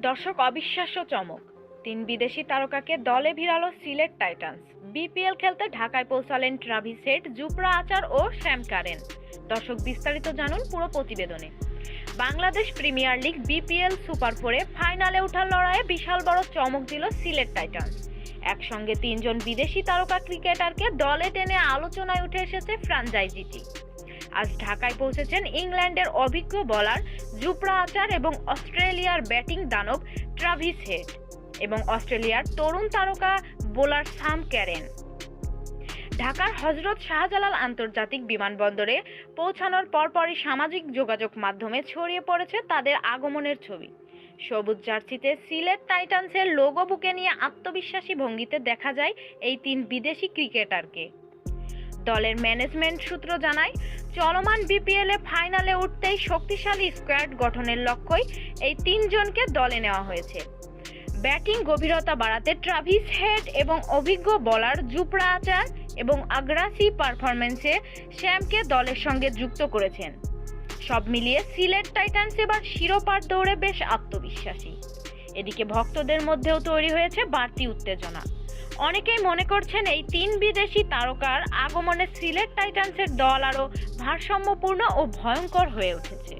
দর্শক, অবিশ্বাস্য চমক, 3 বিদেশি তারকাকে দলে ভিড়ালো সিলেট টাইটান্স। বিপিএল খেলতে ঢাকায় পৌঁছালেন ট্রাভিস হেড, জুফরা আচার ও স্যাম কারেন। দর্শক, বিস্তারিত জানুন পুরো প্রতিবেদনে। Bangladesh premier league BPL super 4-এ ফাইনালে ওঠার লড়াইয়ে বিশাল বড় চমক দিল সিলেট টাইটান্স। একসঙ্গে 3 জন বিদেশি তারকা ক্রিকেটারকে দলে টেনে আলোচনায় উঠে এসেছে ফ্র্যাঞ্চাইজিটি। আজ ঢাকায় পৌঁছেছেন ইংল্যান্ডের অভিজ্ঞ বোলার জুফরা আচার এবং অস্ট্রেলিয়ার ব্যাটিং দানব ট্রাভিস হেড এবং অস্ট্রেলিয়ার তরুণ তারকা বোলার স্যাম কারেন। ঢাকার হযরত শাহজালাল আন্তর্জাতিক বিমানবন্দরে পৌঁছানোর পরপরই সামাজিক যোগাযোগ মাধ্যমে ছড়িয়ে পড়েছে তাদের আগমনের ছবি। সবুজ জার্সিতে সিলেট টাইটান্সের লোগো বুকে নিয়ে আত্মবিশ্বাসী ভঙ্গিতে দেখা যায় এই 3 বিদেশি ক্রিকেটারকে। দলের ম্যানেজমেন্ট সূত্র জানায়, চলমান বিপিএল এ ফাইনালে উঠতেই শক্তিশালী স্কোয়াড গঠনের লক্ষ্যই এই 3 জনকে দলে নেওয়া হয়েছে। ব্যাটিং গভীরতা বাড়াতে ট্রাভিস হেড এবং অভিজ্ঞ বোলার জুফরা আচার এবং আগ্রাসী পারফরম্যান্সে স্যামকে দলের সঙ্গে যুক্ত করেছেন। সব মিলিয়ে সিলেট টাইটান্স এবার শিরোপার দৌড়ে বেশ আত্মবিশ্বাসী। এদিকে ভক্তদের মধ্যেও তৈরি হয়েছে বাড়তি উত্তেজনা। অনেকেই মনে করছেন এই 3 বিদেশি তারকার আগমনে সিলেট টাইটান্সের দল আরও ভারসাম্যপূর্ণ ও ভয়ঙ্কর হয়ে উঠেছে।